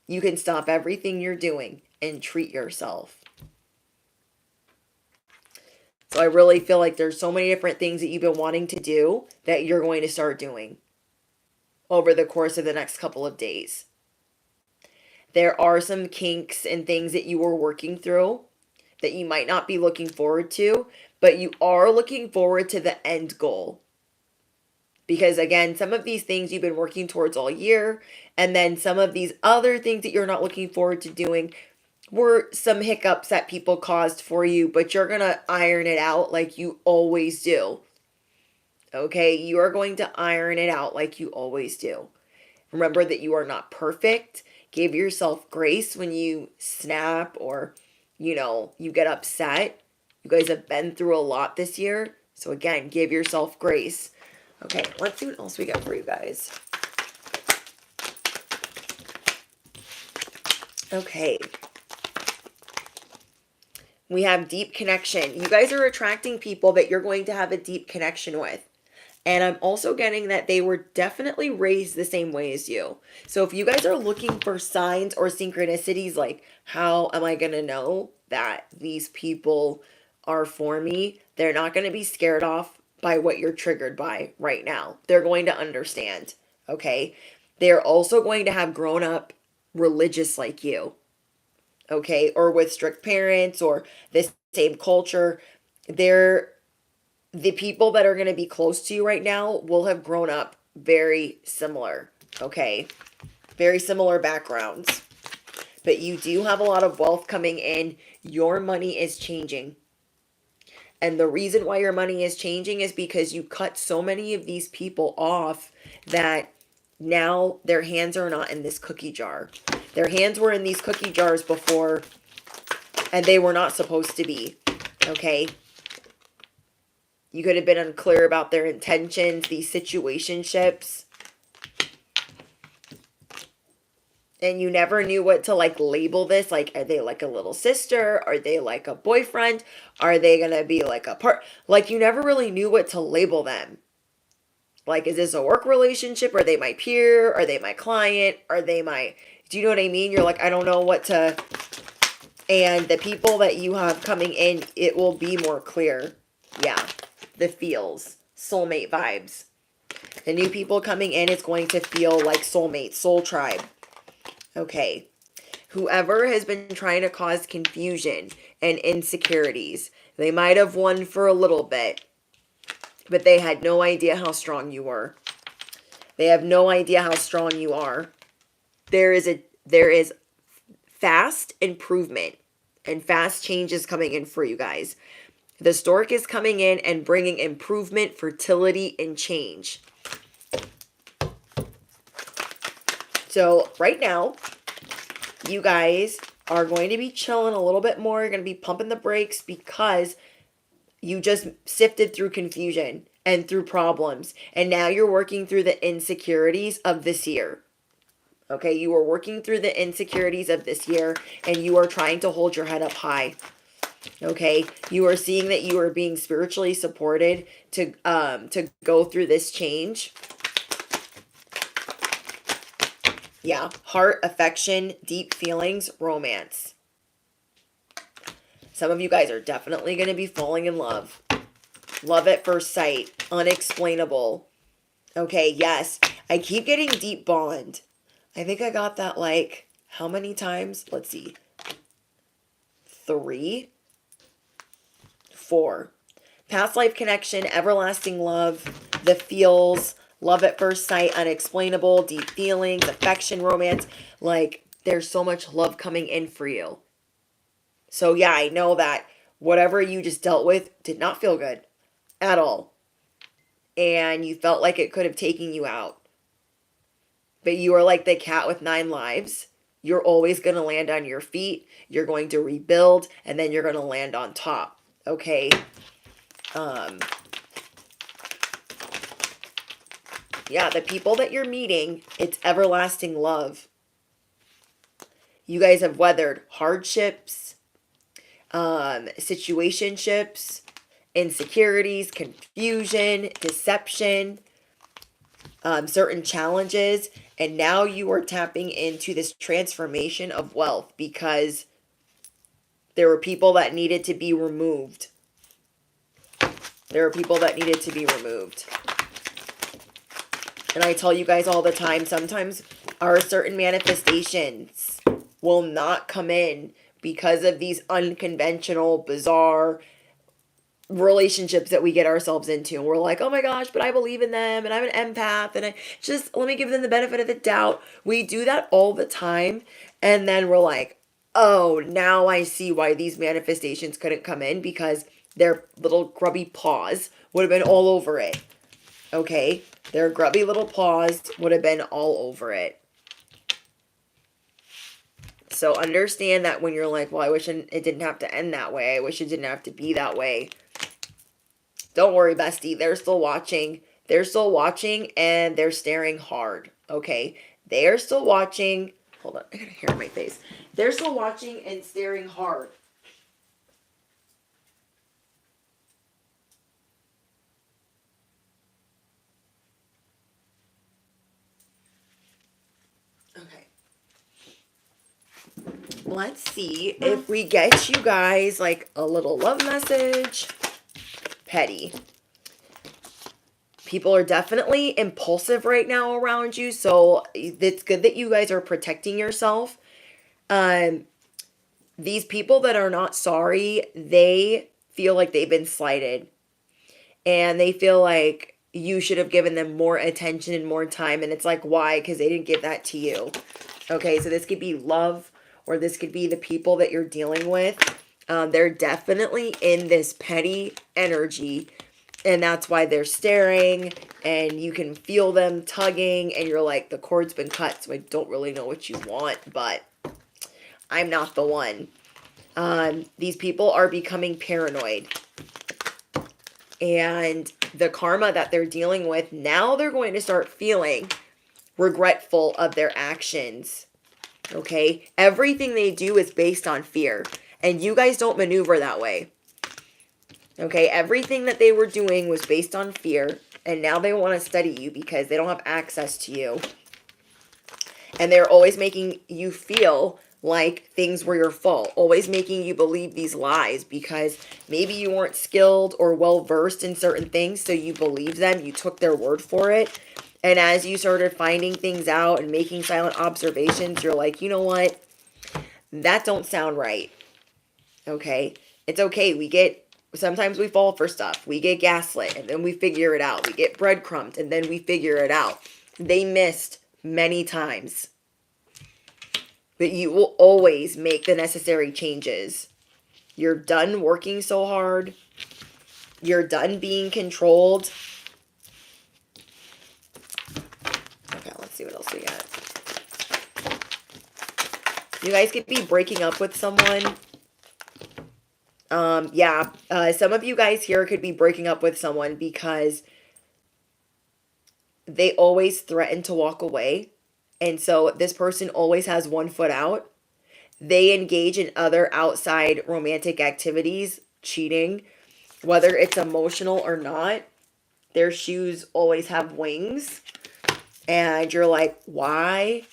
you can stop everything you're doing and treat yourself. So I really feel like there's so many different things that you've been wanting to do that you're going to start doing over the course of the next couple of days. There are some kinks and things that you were working through that you might not be looking forward to, but you are looking forward to the end goal. Because again, some of these things you've been working towards all year, and then some of these other things that you're not looking forward to doing were some hiccups that people caused for you, but you're going to iron it out like you always do. Okay, you are going to iron it out like you always do. Remember that you are not perfect. Give yourself grace when you snap or you get upset. You guys have been through a lot this year. So again, give yourself grace. Okay, let's see what else we got for you guys. Okay. We have deep connection. You guys are attracting people that you're going to have a deep connection with. And I'm also getting that they were definitely raised the same way as you. So if you guys are looking for signs or synchronicities, like how am I going to know that these people are for me? They're not going to be scared off by what you're triggered by right now. They're going to understand. Okay. They're also going to have grown up religious like you. Okay. Or with strict parents or the same culture. The people that are going to be close to you right now will have grown up very similar, okay? Very similar backgrounds. But you do have a lot of wealth coming in. Your money is changing. And the reason why your money is changing is because you cut so many of these people off that now their hands are not in this cookie jar. Their hands were in these cookie jars before, and they were not supposed to be, okay? You could have been unclear about their intentions, these situationships. And you never knew what to label this. Like, are they like a little sister? Are they like a boyfriend? Are they going to be like a part? Like, you never really knew what to label them. Like, is this a work relationship? Are they my peer? Are they my client? Are they my, do you know what I mean? You're like, I don't know what to, and the people that you have coming in, it will be more clear. Yeah. The feels, soulmate vibes. The new people coming in, it's going to feel like soulmate, soul tribe. Okay. Whoever has been trying to cause confusion and insecurities, they might have won for a little bit, but they had no idea how strong you were. They have no idea how strong you are. There is fast improvement and fast changes coming in for you guys. The stork is coming in and bringing improvement, fertility, and change. So right now, you guys are going to be chilling a little bit more. You're going to be pumping the brakes because you just sifted through confusion and through problems. And now you're working through the insecurities of this year. Okay, you are working through the insecurities of this year and you are trying to hold your head up high. Okay, you are seeing that you are being spiritually supported to go through this change. Yeah, heart, affection, deep feelings, romance. Some of you guys are definitely going to be falling in love. Love at first sight, unexplainable. Okay, yes, I keep getting deep bond. I think I got that how many times? Let's see. 3. 4. Past life connection, everlasting love, the feels, love at first sight, unexplainable, deep feelings, affection, romance. There's so much love coming in for you. So yeah, I know that whatever you just dealt with did not feel good at all. And you felt like it could have taken you out. But you are like the cat with 9 lives. You're always going to land on your feet. You're going to rebuild, and then you're going to land on top. Okay. Yeah, the people that you're meeting, it's everlasting love. You guys have weathered hardships, situationships, insecurities, confusion, deception, certain challenges, and now you are tapping into this transformation of wealth because there were people that needed to be removed. There are people that needed to be removed. And I tell you guys all the time, sometimes our certain manifestations will not come in because of these unconventional, bizarre relationships that we get ourselves into. And we're like, oh my gosh, but I believe in them and I'm an empath and let me give them the benefit of the doubt. We do that all the time. And then we're like, oh, now I see why these manifestations couldn't come in because their little grubby paws would have been all over it. Okay? Their grubby little paws would have been all over it. So understand that when you're like, well, I wish it didn't have to end that way. I wish it didn't have to be that way. Don't worry, bestie. They're still watching. They're still watching and they're staring hard. Okay? They are still watching. Hold on. I got a hair in my face. They're still watching and staring hard. Okay. Let's see if we get you guys like a little love message. Petty. People are definitely impulsive right now around you, so it's good that you guys are protecting yourself. These people that are not sorry, they feel like they've been slighted. And they feel like you should have given them more attention and more time. And it's like, why? Because they didn't give that to you. Okay, so this could be love, or this could be the people that you're dealing with. They're definitely in this petty energy. And that's why they're staring. And you can feel them tugging. And you're like, the cord's been cut. So I don't really know what you want. But I'm not the one. These people are becoming paranoid. And the karma that they're dealing with, now they're going to start feeling regretful of their actions. Okay? Everything they do is based on fear. And you guys don't maneuver that way. Okay? Everything that they were doing was based on fear. And now they want to study you because they don't have access to you. And they're always making you feel like things were your fault. Always making you believe these lies because maybe you weren't skilled or well-versed in certain things, so you believed them. You took their word for it. And as you started finding things out and making silent observations, you're like, you know what? That don't sound right. Okay? It's okay. Sometimes we fall for stuff. We get gaslit and then we figure it out. We get breadcrumbed and then we figure it out. They missed many times. But you will always make the necessary changes. You're done working so hard. You're done being controlled. Okay, let's see what else we got. You guys could be breaking up with someone. Some of you guys here could be breaking up with someone because they always threaten to walk away. And so this person always has one foot out. They engage in other outside romantic activities, cheating, whether it's emotional or not. Their shoes always have wings. And you're like, why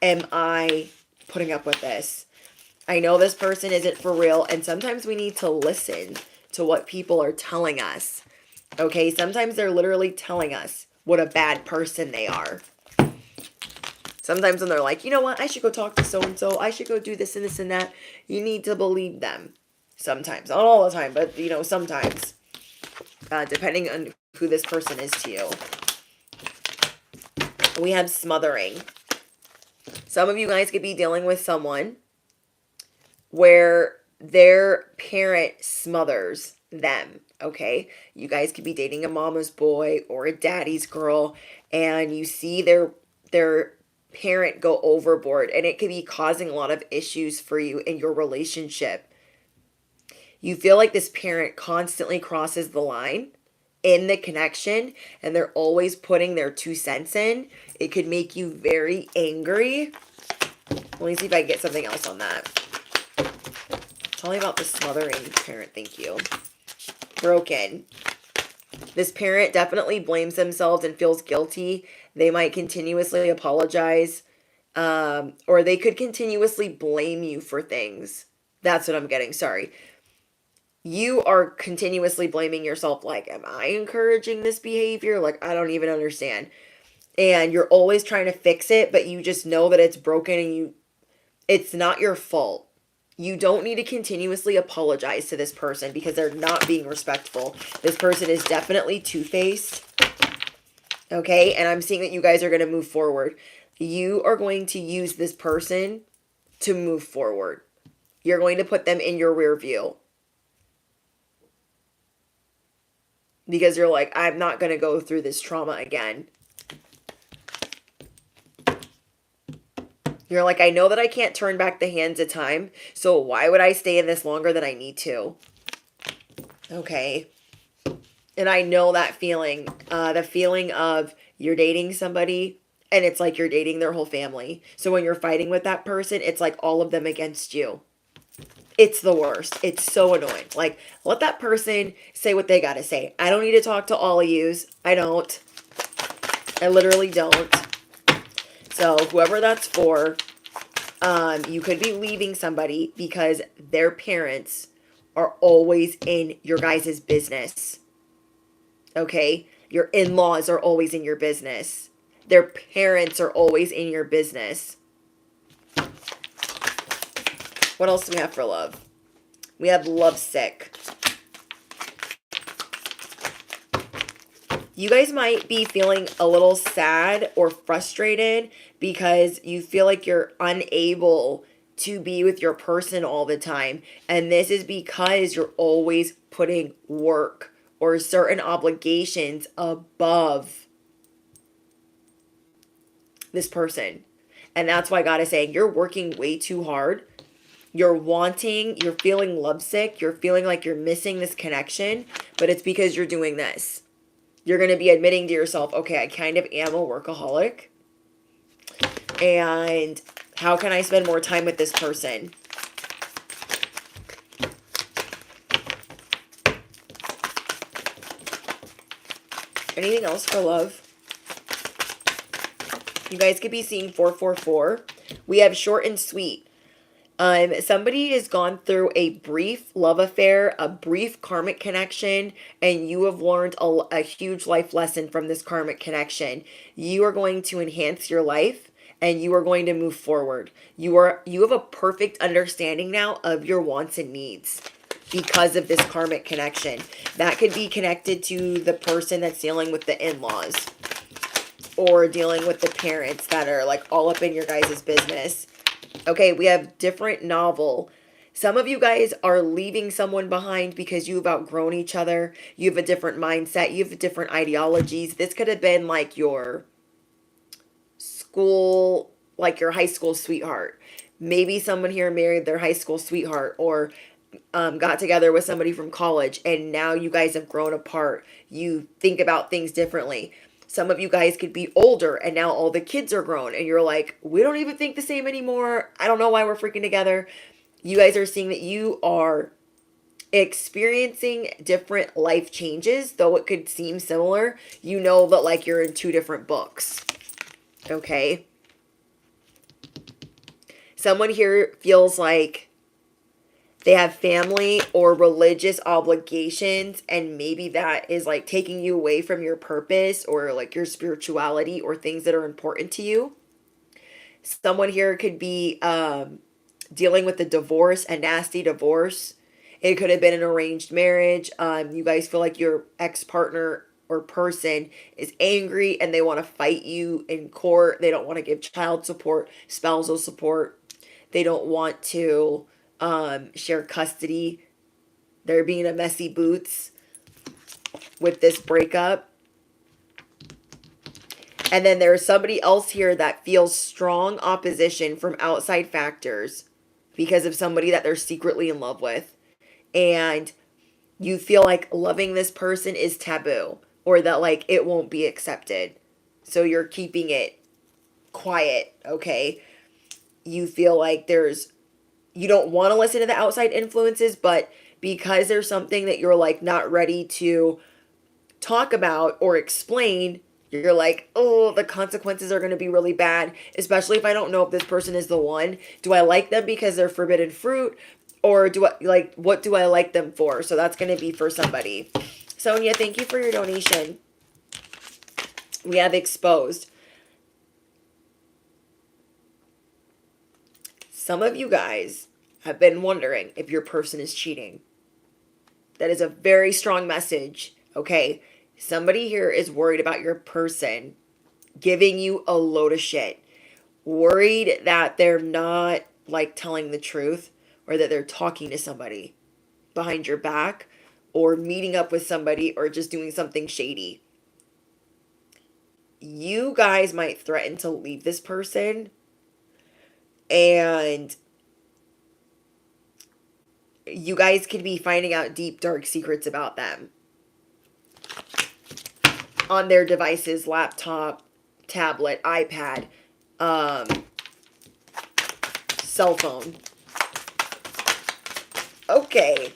am I putting up with this? I know this person isn't for real. And sometimes we need to listen to what people are telling us. Okay, sometimes they're literally telling us what a bad person they are. Sometimes when they're like, you know what, I should go talk to so-and-so. I should go do this and this and that. You need to believe them. Sometimes. Not all the time, but, sometimes. Depending on who this person is to you. We have smothering. Some of you guys could be dealing with someone where their parent smothers them. Okay? You guys could be dating a mama's boy or a daddy's girl. And you see their parent go overboard, and it could be causing a lot of issues for you in your relationship. You feel like this parent constantly crosses the line in the connection, and they're always putting their 2 cents in. It could make you very angry. Let me see if I can get something else on that. Tell me about the smothering parent. Thank you. Broken. This parent definitely blames themselves and feels guilty. They might continuously apologize, or they could continuously blame you for things. That's what I'm getting. Sorry. You are continuously blaming yourself. Like, am I encouraging this behavior? Like, I don't even understand. And you're always trying to fix it, but you just know that it's broken and it's not your fault. You don't need to continuously apologize to this person because they're not being respectful. This person is definitely two-faced. Okay, and I'm seeing that you guys are going to move forward. You are going to use this person to move forward. You're going to put them in your rear view. Because you're like, I'm not going to go through this trauma again. You're like, I know that I can't turn back the hands of time, so why would I stay in this longer than I need to? Okay. And I know that feeling, the feeling of you're dating somebody and it's like you're dating their whole family. So when you're fighting with that person, it's like all of them against you. It's the worst. It's so annoying. Like, let that person say what they got to say. I don't need to talk to all of yous. I don't. I literally don't. So whoever that's for, you could be leaving somebody because their parents are always in your guys' business. Okay? Your in-laws are always in your business. Their parents are always in your business. What else do we have for love? We have lovesick. You guys might be feeling a little sad or frustrated because you feel like you're unable to be with your person all the time. And this is because you're always putting work or certain obligations above this person. And that's why God is saying you're working way too hard. You're feeling lovesick. You're feeling like you're missing this connection, but it's because you're doing this. You're going to be admitting to yourself, okay, I kind of am a workaholic. And how can I spend more time with this person? Anything else for love? You guys could be seeing 444. We have short and sweet. Somebody has gone through a brief love affair, a brief karmic connection, and you have learned a huge life lesson from this karmic connection. You are going to enhance your life and you are going to move forward. You have a perfect understanding now of your wants and needs because of this karmic connection. That could be connected to the person that's dealing with the in-laws or dealing with the parents that are like all up in your guys' business. Okay, we have different novel. Some of you guys are leaving someone behind because you've outgrown each other. You have a different mindset. You have different ideologies. This could have been like your school, like your high school sweetheart. Maybe someone here married their high school sweetheart or got together with somebody from college and now you guys have grown apart. You think about things differently. Some of you guys could be older and now all the kids are grown and you're like, we don't even think the same anymore. I don't know why we're freaking together. You guys are seeing that you are experiencing different life changes, though it could seem similar. You know that like you're in two different books. Okay. Someone here feels like they have family or religious obligations, and maybe that is like taking you away from your purpose or like your spirituality or things that are important to you. Someone here could be dealing with a divorce, a nasty divorce. It could have been an arranged marriage. You guys feel like your ex-partner or person is angry and they want to fight you in court. They don't want to give child support, spousal support. They don't want to share custody. They're being a messy boots with this breakup. And then there's somebody else here that feels strong opposition from outside factors because of somebody that they're secretly in love with. And you feel like loving this person is taboo or that like it won't be accepted. So you're keeping it quiet, okay? You feel like you don't want to listen to the outside influences, but because there's something that you're like not ready to talk about or explain, you're like, oh, the consequences are going to be really bad, especially if I don't know if this person is the one. Do I like them because they're forbidden fruit? Or what do I like them for? So that's going to be for somebody. Sonia, thank you for your donation. We have exposed. Some of you guys have been wondering if your person is cheating. That is a very strong message, okay? Somebody here is worried about your person giving you a load of shit. Worried that they're not like telling the truth or that they're talking to somebody behind your back or meeting up with somebody or just doing something shady. You guys might threaten to leave this person And you guys could be finding out deep, dark secrets about them on their devices, laptop, tablet, iPad, cell phone. Okay.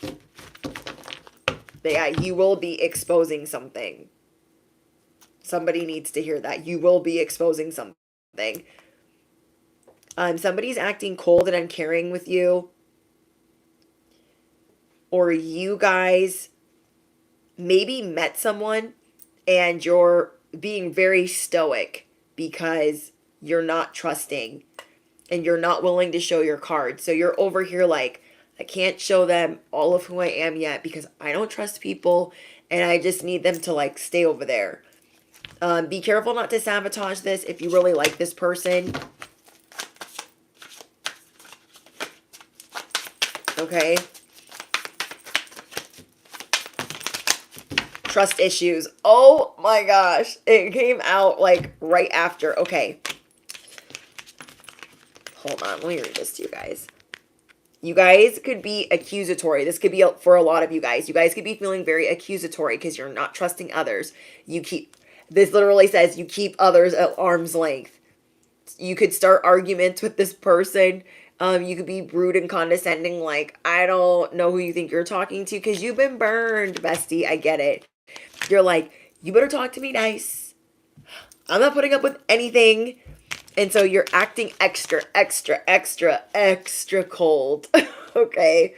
But yeah, you will be exposing something. Somebody needs to hear that. You will be exposing something. Somebody's acting cold and uncaring with you. Or you guys maybe met someone and you're being very stoic because you're not trusting and you're not willing to show your cards. So you're over here like, I can't show them all of who I am yet because I don't trust people and I just need them to like stay over there. Be careful not to sabotage this if you really like this person. Okay. Trust issues. Oh my gosh. It came out like right after. Okay. Hold on. Let me read this to you guys. You guys could be accusatory. This could be for a lot of you guys. You guys could be feeling very accusatory because you're not trusting others. This literally says you keep others at arm's length. You could start arguments with this person. You could be rude and condescending like, I don't know who you think you're talking to because you've been burned, bestie. I get it. You're like, you better talk to me nice. I'm not putting up with anything. And so you're acting extra cold. Okay.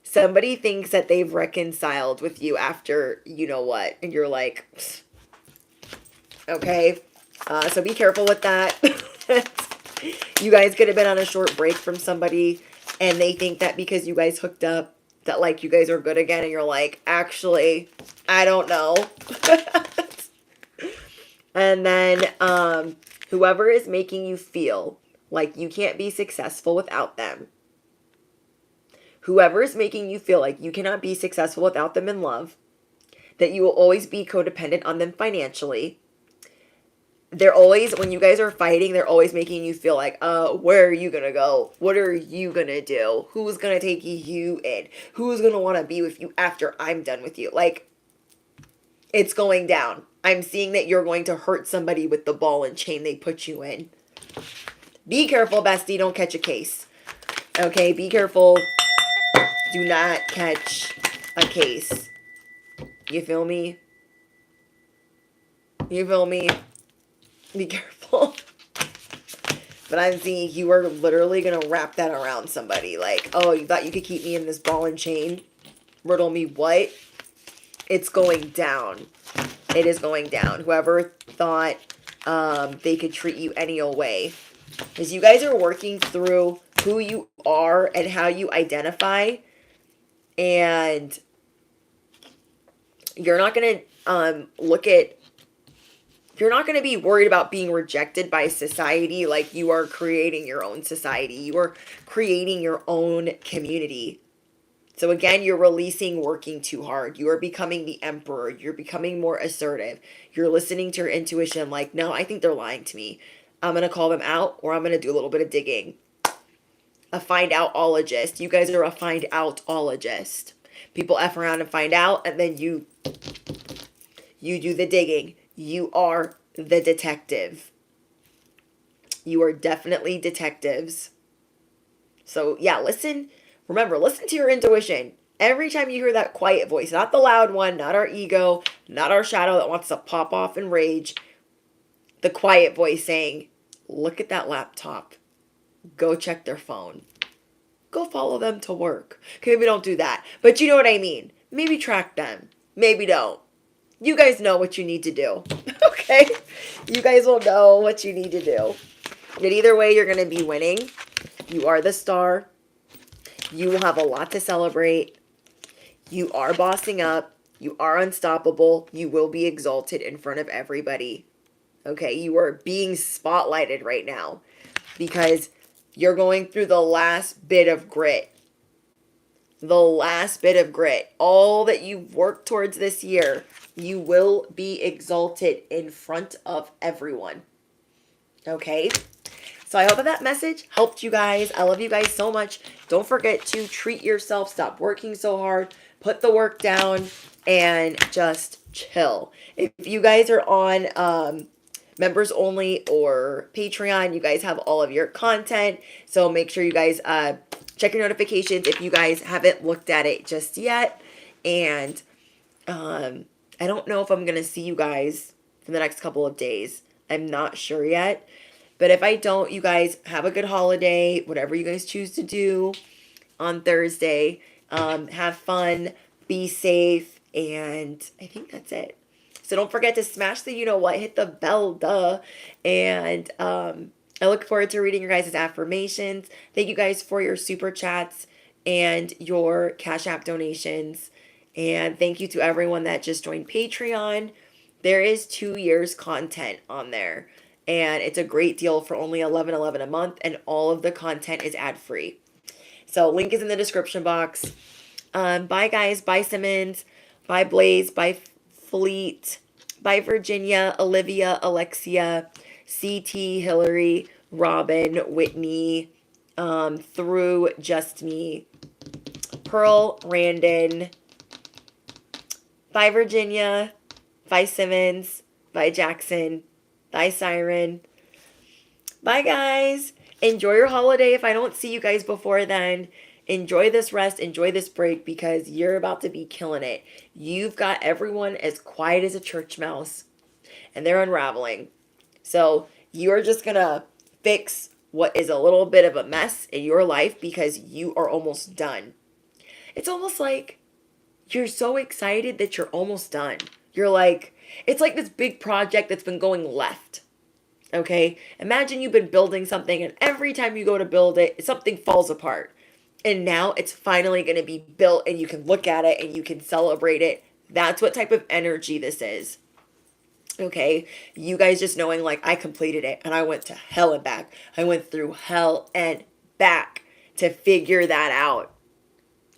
Somebody thinks that they've reconciled with you after you know what. And you're like, okay. So be careful with that. You guys could have been on a short break from somebody and they think that because you guys hooked up that like you guys are good again and you're like, actually, I don't know. And then whoever is making you feel like you can't be successful without them. Whoever is making you feel like you cannot be successful without them in love. That you will always be codependent on them financially. They're always, when you guys are fighting, they're always making you feel like, where are you going to go? What are you going to do? Who's going to take you in? Who's going to want to be with you after I'm done with you? Like, it's going down. I'm seeing that you're going to hurt somebody with the ball and chain they put you in. Be careful, bestie. Don't catch a case. Okay, be careful. Do not catch a case. You feel me? You feel me? Be careful. But I'm seeing you are literally going to wrap that around somebody. Like, oh, you thought you could keep me in this ball and chain? Riddle me what? It's going down. It is going down. Whoever thought they could treat you any old way. Because you guys are working through who you are and how you identify. And you're not going to you're not going to be worried about being rejected by society. Like you are creating your own society. You are creating your own community. So again, you're releasing working too hard. You are becoming the emperor. You're becoming more assertive. You're listening to your intuition like, no, I think they're lying to me. I'm going to call them out or I'm going to do a little bit of digging. A find out-ologist. You guys are a find out-ologist. People F around and find out and then you do the digging. You are the detective. You are definitely detectives. So yeah, listen. Remember, listen to your intuition. Every time you hear that quiet voice, not the loud one, not our ego, not our shadow that wants to pop off and rage. The quiet voice saying, look at that laptop. Go check their phone. Go follow them to work. Okay, maybe don't do that. But you know what I mean. Maybe track them. Maybe don't. You guys know what you need to do. Okay? You guys will know what you need to do. But either way, you're going to be winning. You are the star. You will have a lot to celebrate. You are bossing up. You are unstoppable. You will be exalted in front of everybody. Okay? You are being spotlighted right now because you're going through the last bit of grit. The last bit of grit. All that you've worked towards this year, you will be exalted in front of everyone. Okay? So I hope that message helped you guys. I love you guys so much. Don't forget to treat yourself. Stop working so hard. Put the work down and just chill. If you guys are on members only or Patreon, you guys have all of your content. So make sure you guys check your notifications if you guys haven't looked at it just yet. And I don't know if I'm going to see you guys for the next couple of days. I'm not sure yet. But if I don't, you guys have a good holiday, whatever you guys choose to do on Thursday. Have fun, be safe, and I think that's it. So don't forget to smash the you know what, hit the bell, duh. And I look forward to reading your guys' affirmations. Thank you guys for your super chats and your Cash App donations. And thank you to everyone that just joined Patreon. There is 2 years content on there. And it's a great deal for only $11.11 a month. And all of the content is ad free. So link is in the description box. Bye guys. Bye Simmons. Bye Blaze. Bye Fleet. Bye Virginia. Olivia. Alexia. CT. Hillary. Robin. Whitney. Through Just Me. Pearl. Randon. Bye Virginia. Bye Simmons. Bye Jackson. Bye Siren. Bye guys. Enjoy your holiday if I don't see you guys before then. Enjoy this rest. Enjoy this break because you're about to be killing it. You've got everyone as quiet as a church mouse and they're unraveling. So you're just going to fix what is a little bit of a mess in your life because you are almost done. It's almost like you're so excited that you're almost done. You're like, it's like this big project that's been going left. Okay? Imagine you've been building something and every time you go to build it, something falls apart. And now it's finally going to be built and you can look at it and you can celebrate it. That's what type of energy this is. Okay? You guys just knowing like I completed it and I went to hell and back. I went through hell and back to figure that out.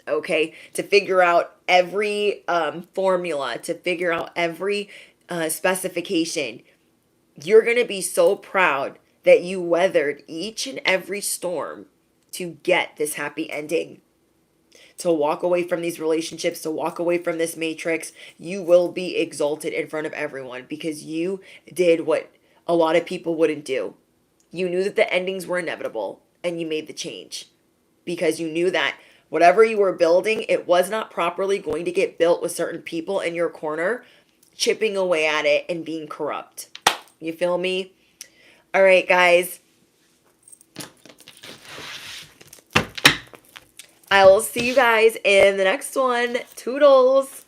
Okay, to figure out every formula, to figure out every specification. You're going to be so proud that you weathered each and every storm to get this happy ending. To walk away from these relationships, to walk away from this matrix. You will be exalted in front of everyone because you did what a lot of people wouldn't do. You knew that the endings were inevitable and you made the change because you knew that whatever you were building, it was not properly going to get built with certain people in your corner, chipping away at it and being corrupt. You feel me? All right, guys. I will see you guys in the next one. Toodles.